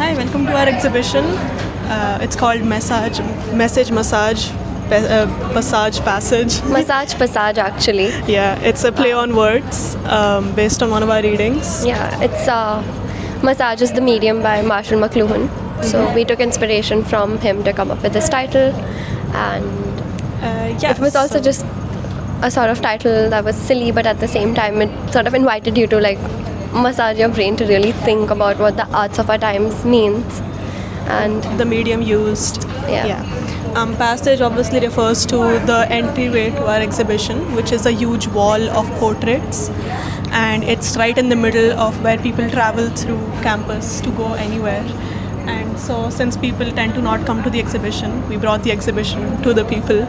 Hi, welcome to our exhibition. It's called Message Massage, Passage Passage. Massage Passage, actually. Yeah, it's a play on words based on one of our readings. Yeah, it's Massage is the Medium by Marshall McLuhan. So we took inspiration from him to come up with this title, and it was also just a sort of title that was silly, but at the same time it sort of invited you to like massage your brain to really think about what the arts of our times means. And the medium used. Yeah. Passage obviously refers to the entryway to our exhibition, which is a huge wall of portraits, and it's right in the middle of where people travel through campus to go anywhere. And so since people tend to not come to the exhibition, we brought the exhibition to the people.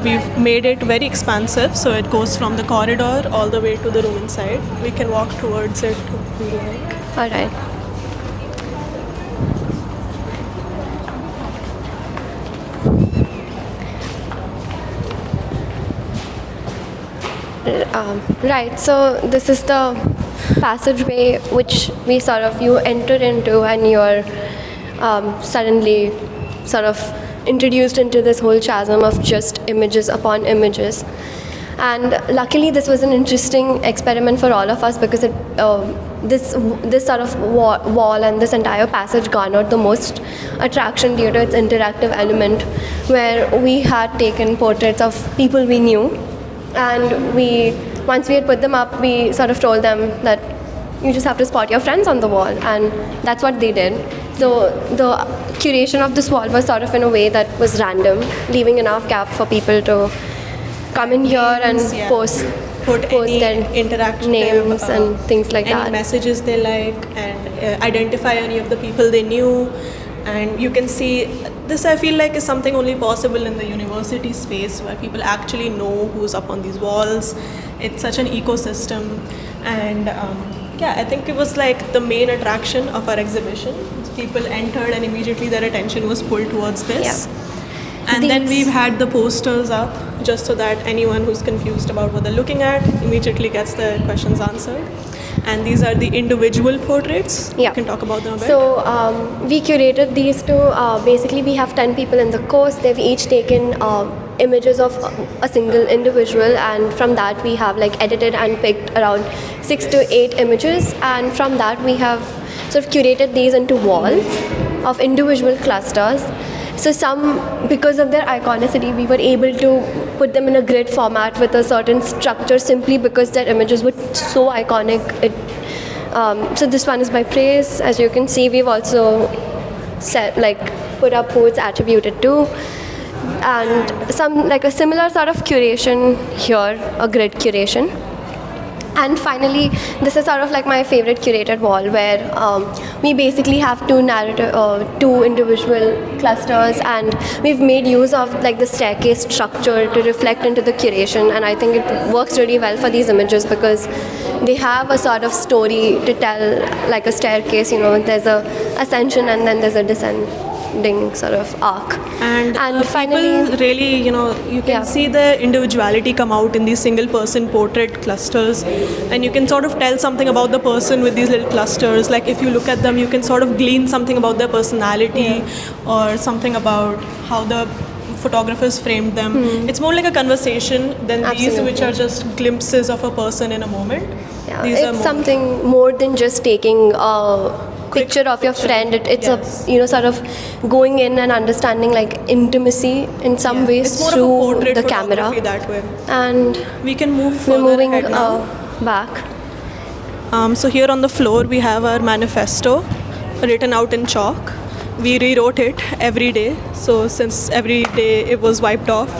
We've made it very expansive, so it goes from the corridor all the way to the room inside. We can walk towards it if we like. all right. Right, so this is the passageway which you enter into, and you're suddenly sort of introduced into this whole chasm of just images upon images. And luckily this was an interesting experiment for all of us, because this sort of wall and this entire passage garnered the most attraction due to its interactive element, where we had taken portraits of people we knew, and once we had put them up, we sort of told them that you just have to spot your friends on the wall, and that's what they did. So the curation of this wall was sort of in a way that was random, leaving enough gap for people to come in here and post their interactive names and things like any that. messages they like, and identify any of the people they knew. And you can see this, I feel like, is something only possible in the university space, where people actually know who's up on these walls. It's such an ecosystem, and I think it was like the main attraction of our exhibition. People entered and immediately their attention was pulled towards this. And then we've had the posters up just so that anyone who's confused about what they're looking at immediately gets their questions answered. And these are the individual portraits. Yeah. You can talk about them a bit. So we curated these two. Basically, we have 10 people in the course. They've each taken images of a single individual, and from that we have like edited and picked around 6 to 8 images, and from that we have sort of curated these into walls of individual clusters. So some, because of their iconicity, we were able to put them in a grid format with a certain structure, simply because their images were so iconic. So this one is by Praise. As you can see, we've also put up who it's attributed to, and some like a similar sort of curation here, a grid curation. And finally, this is sort of like my favorite curated wall, where we basically have two individual clusters, and we've made use of like the staircase structure to reflect into the curation. And I think it works really well for these images, because they have a sort of story to tell, like a staircase. There's a ascension and then there's a descending sort of arc. And finally, people really, you can see the individuality come out in these single person portrait clusters, and you can sort of tell something about the person with these little clusters. Like if you look at them, you can sort of glean something about their personality, or something about how the photographers framed them. It's more like a conversation than these, which are just glimpses of a person in a moment. Yeah, it's something more than just taking a picture of your friend. It's a sort of going in and understanding like intimacy in some ways it's more through of a portrait the camera. that way. And we can move we're further moving ahead now. back. So here on the floor we have our manifesto written out in chalk. We rewrote it every day. So since every day it was wiped off,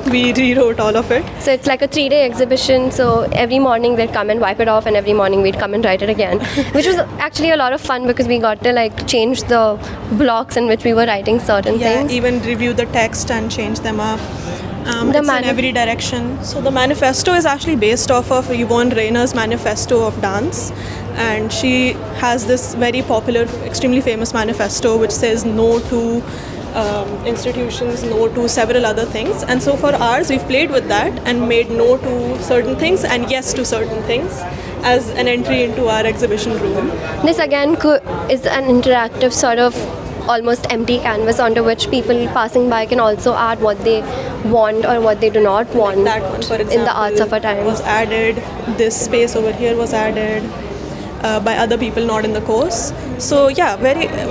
we rewrote all of it. So it's like a 3-day exhibition. So every morning they'd come and wipe it off, and every morning we'd come and write it again, which was actually a lot of fun, because we got to like change the blocks in which we were writing certain things. Even review the text and change them up. It's in every direction. So the manifesto is actually based off of Yvonne Rainer's manifesto of dance, and she has this very popular, extremely famous manifesto which says no to institutions, no to several other things. And so for ours, we've played with that and made no to certain things and yes to certain things. as an entry into our exhibition room. This again is an interactive sort of almost empty canvas onto which people passing by can also add what they want or what they do not want. That one, for example, in the arts of our time was added. This space over here was added by other people not in the course. So yeah,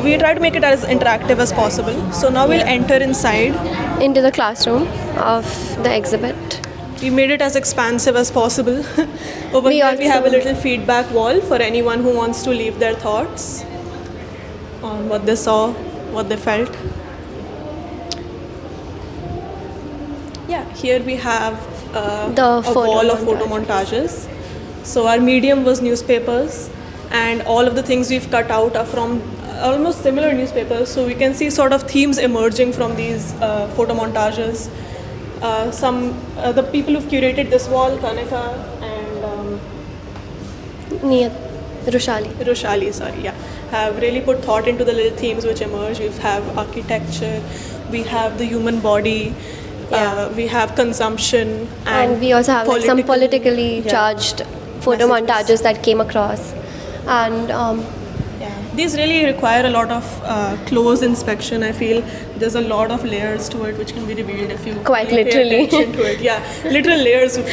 we try to make it as interactive as possible. So now we'll enter inside. into the classroom of the exhibit. We made it as expansive as possible. Over We here we have a also- little feedback wall for anyone who wants to leave their thoughts on what they saw, what they felt. Yeah, here we have a wall of photo montages. So our medium was newspapers, and all of the things we've cut out are from almost similar newspapers. So we can see sort of themes emerging from these photo montages. The people who've curated this wall, Kanika and Niyat, Roshali, have really put thought into the little themes which emerge. We have architecture, we have the human body, we have consumption, and we also have like some politically charged photo messages. montages that came across. And These really require a lot of close inspection. I feel there's a lot of layers to it which can be revealed if you Quite really literally. pay attention to it. Yeah, literal layers of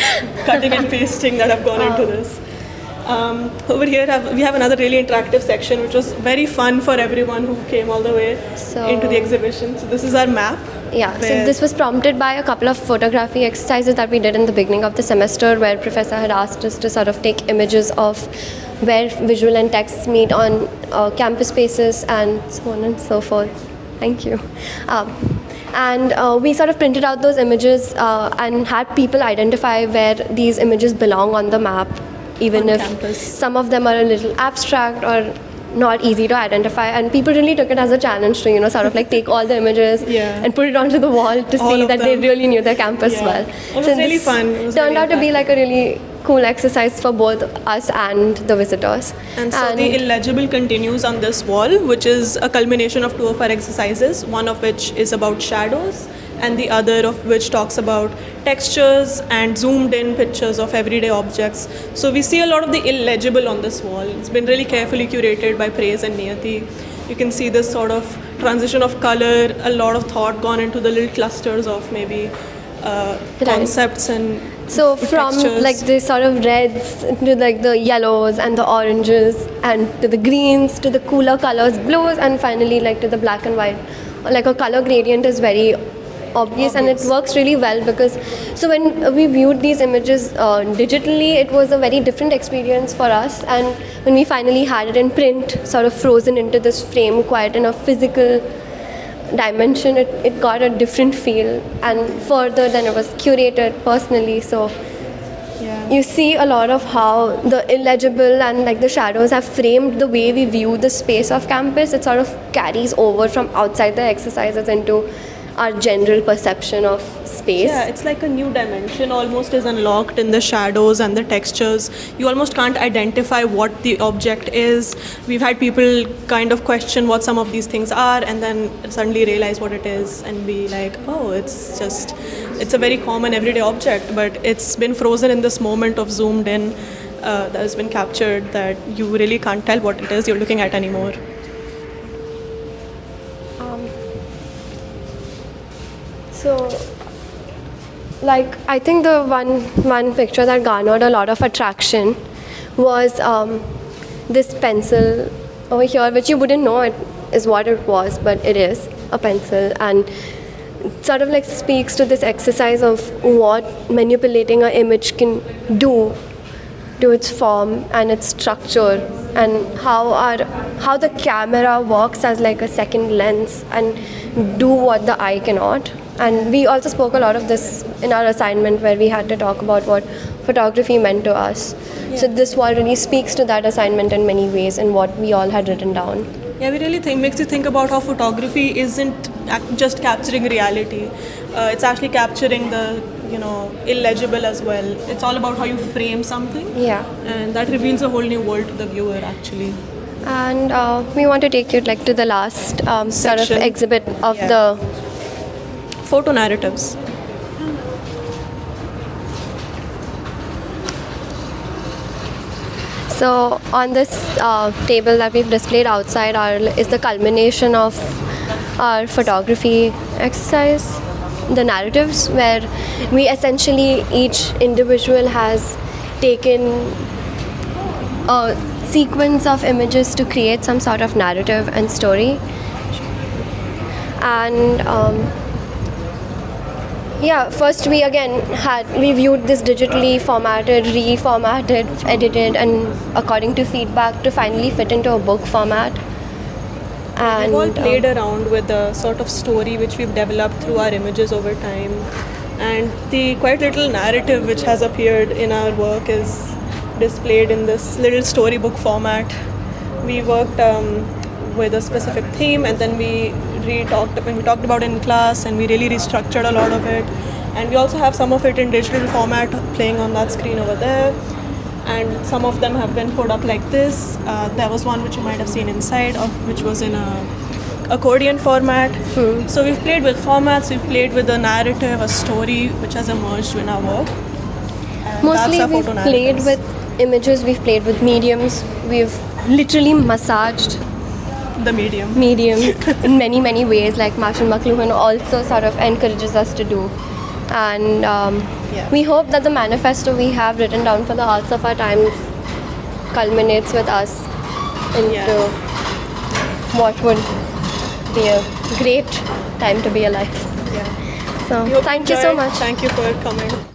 cutting and pasting that have gone into this. Over here we have another really interactive section which was very fun for everyone who came all the way into the exhibition. So this is our map. yeah, so where- this was prompted by a couple of photography exercises that we did in the beginning of the semester, where professor had asked us to sort of take images of where visual and text meet on campus spaces and so on and so forth. Thank you. And we sort of printed out those images and had people identify where these images belong on the map, even On if campus. some of them are a little abstract or not easy to identify, and people really took it as a challenge to sort of like take all the images Yeah. and put it onto the wall to All see of that they them. really knew their campus Yeah. well. It was really this fun. It was turned really out to be like a really cool exercise for both us and the visitors. And so the illegible continues on this wall, which is a culmination of two of our exercises, one of which is about shadows and the other of which talks about textures and zoomed in pictures of everyday objects. So we see a lot of the illegible on this wall. It's been really carefully curated by Praise and Niyati. You can see this sort of transition of color, a lot of thought gone into the little clusters of maybe concepts and so from textures. like the sort of reds to like the yellows and the oranges and to the greens to the cooler colors, blues, and finally like to the black and white. Like a color gradient is very obvious, and it works really well because so when we viewed these images digitally, it was a very different experience for us, and when we finally had it in print, sort of frozen into this frame quite in a physical dimension, it got a different feel and further than it was curated personally. So you see a lot of how the illegible and like the shadows have framed the way we view the space of campus. It sort of carries over from outside the exercises into our general perception of space. Yeah, it's like a new dimension almost is unlocked in the shadows and the textures. You almost can't identify what the object is. We've had people kind of question what some of these things are and then suddenly realize what it is and be like, oh, it's a very common everyday object, but it's been frozen in this moment of zoomed in that has been captured that you really can't tell what it is you're looking at anymore. So, like, I think the one picture that garnered a lot of attraction was this pencil over here, which you wouldn't know it is what it was, but it is a pencil, and sort of like speaks to this exercise of what manipulating an image can do to its form and its structure, and how the camera works as like a second lens and do what the eye cannot. And we also spoke a lot of this in our assignment where we had to talk about what photography meant to us. So this wall really speaks to that assignment in many ways and what we all had written down. Yeah, we really makes you think about how photography isn't just capturing reality. It's actually capturing the illegible as well. It's all about how you frame something. Yeah. And that reveals a whole new world to the viewer actually. And we want to take you like to the last sort of Section. exhibit of Yeah. the Photo narratives. So on this table that we've displayed outside is the culmination of our photography exercise, the narratives, where we essentially, each individual has taken a sequence of images to create some sort of narrative and story. And first we viewed this digitally formatted, reformatted, edited, and according to feedback to finally fit into a book format. And We've all played around with the sort of story which we've developed through our images over time, and the quite little narrative which has appeared in our work is displayed in this little storybook format. We worked with a specific theme, and then we talked about it in class, and we really restructured a lot of it. And we also have some of it in digital format playing on that screen over there, and some of them have been put up like this. There was one which you might have seen inside, which was in a accordion format. So we've played with formats, we've played with a narrative, a story which has emerged in our work. And mostly that's our we've photo played narratives. with images, we've played with mediums, we've literally massaged The medium. in many ways, like Marshall McLuhan also sort of encourages us to do. And we hope that the manifesto we have written down for the Arts of Our Times culminates with us into what would be a great time to be alive. Yeah. So We hope thank you so enjoyed. much. Thank you for coming.